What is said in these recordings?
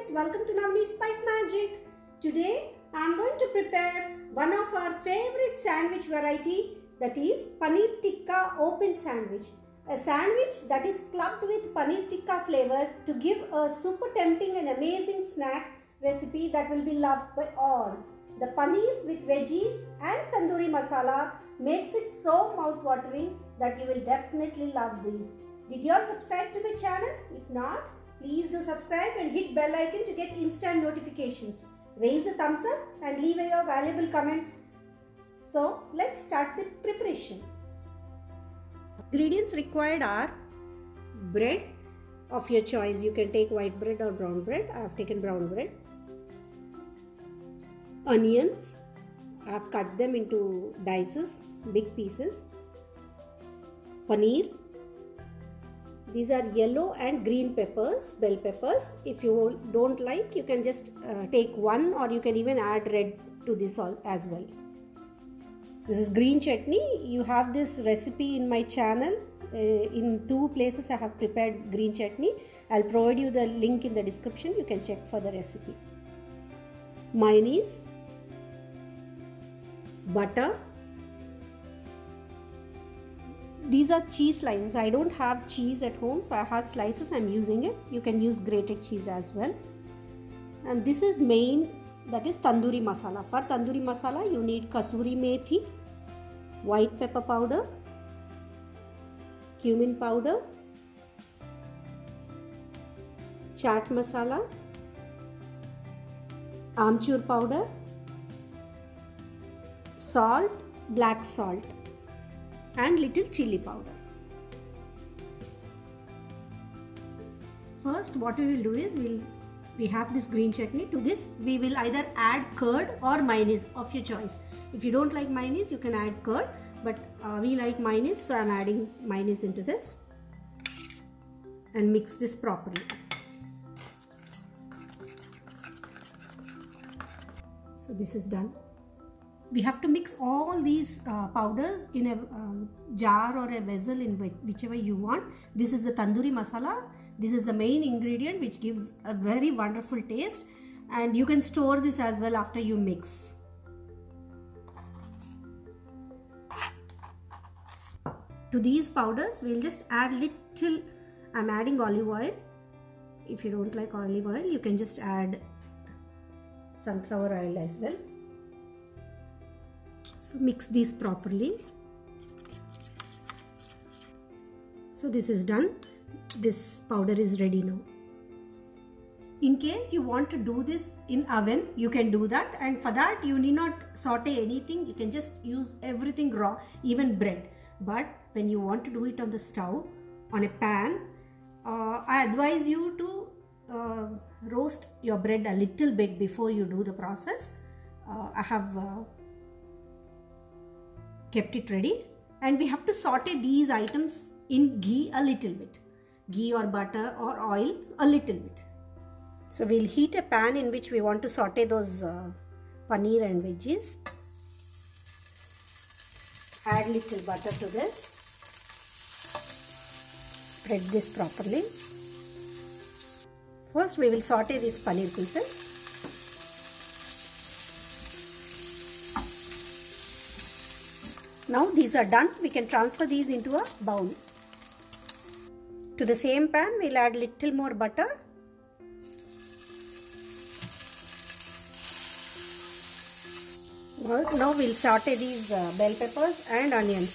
friends, welcome to Navneet Spice Magic. Today I am going to prepare one of our favorite sandwich variety, that is Paneer Tikka open sandwich. A sandwich that is clubbed with Paneer Tikka flavor to give a super tempting and amazing snack recipe that will be loved by all. The paneer with veggies and tandoori masala makes it so mouth-watering that you will definitely love these. Did you all subscribe to my channel? If not, please do subscribe and hit bell icon to get instant notifications. Raise a thumbs up and leave your valuable comments. So let's start the preparation. Ingredients required are bread of your choice. You can take white bread or brown bread. I have taken brown bread. Onions, I have cut them into dices, big pieces. Paneer. These are yellow and green peppers, bell peppers. If you don't like, you can just take one, or you can even add red to this as well. This is green chutney. You have this recipe in my channel. In 2 places I have prepared green chutney. I'll provide you the link in the description. You can check for the recipe. Mayonnaise, butter. These are cheese slices. I don't have cheese at home, so I have slices. I'm using it. You can use grated cheese as well. And this is main, that is tandoori masala. For tandoori masala, you need kasuri methi, white pepper powder, cumin powder, chaat masala, amchur powder, salt, black salt, and little chili powder. First, what we will do is we have this green chutney. To this we will either add curd or mayonnaise of your choice. If you don't like mayonnaise, you can add curd, but we like mayonnaise, so I am adding mayonnaise into this and mix this properly. So this is done. We have to mix all these powders in a jar or a vessel, in whichever you want. This is the tandoori masala. This is the main ingredient which gives a very wonderful taste, and you can store this as well after you mix. To these powders we will just add little, I'm adding olive oil. If you don't like olive oil, you can just add sunflower oil as well. So mix these properly. So this is done. This powder is ready now. In case you want to do this in oven, you can do that, and for that you need not saute anything. You can just use everything raw, even bread. But when you want to do it on the stove, on a pan, I advise you to roast your bread a little bit before you do the process. I have kept it ready, and we have to saute these items in ghee a little bit, ghee or butter or oil a little bit. So we'll heat a pan in which we want to saute those paneer and veggies. Add little butter to this. Spread this properly. First we will saute these paneer pieces. Now these are done. We can transfer these into a bowl. To the same pan we'll add little more butter. Now we'll saute these bell peppers and onions.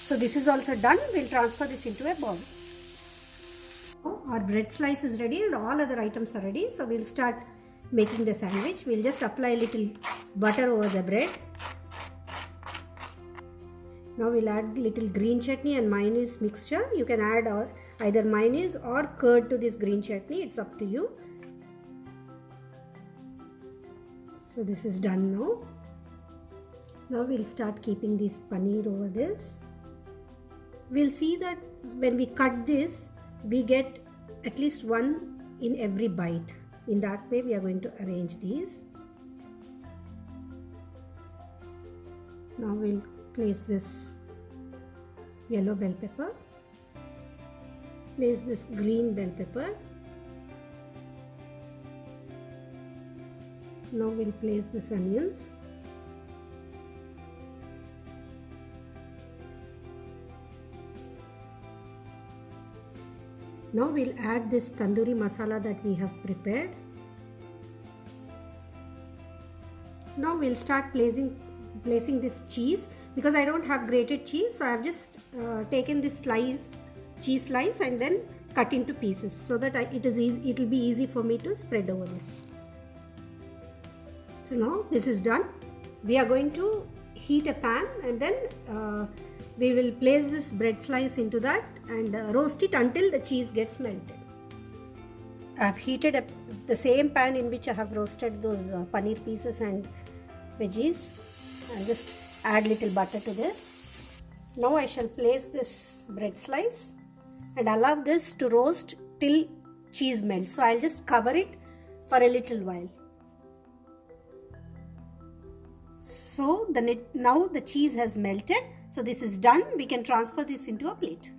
So this is also done. We'll transfer this into a bowl. Our bread slice is ready and all other items are ready. So we'll start making the sandwich. We'll just apply a little butter over the bread. Now we'll add little green chutney and mayonnaise mixture. You can add either mayonnaise or curd to this green chutney. It's up to you. So this is done now. Now we'll start keeping this paneer over this. We'll see that when we cut this, we get at least one in every bite. In that way we are going to arrange these. Now we'll place this yellow bell pepper, place this green bell pepper. Now we'll place this onions. Now we'll add this tandoori masala that we have prepared. Now we'll start placing this cheese. Because I don't have grated cheese, so I have just taken this cheese slice and then cut into pieces so that it will be easy for me to spread over this. So now this is done. We are going to heat a pan and then we will place this bread slice into that and roast it until the cheese gets melted. I have heated the same pan in which I have roasted those paneer pieces and veggies, and just add little butter to this. Now I shall place this bread slice and allow this to roast till cheese melts. So I'll just cover it for a little while. So now the cheese has melted. So this is done. We can transfer this into a plate.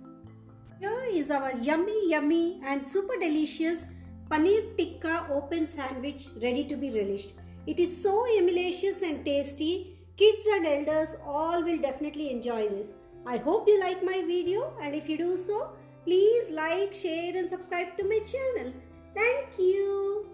Here is our yummy and super delicious paneer tikka open sandwich ready to be relished. It is so emulacious and tasty. Kids and elders all will definitely enjoy this. I hope you like my video, and if you do so, please like, share and subscribe to my channel. Thank you.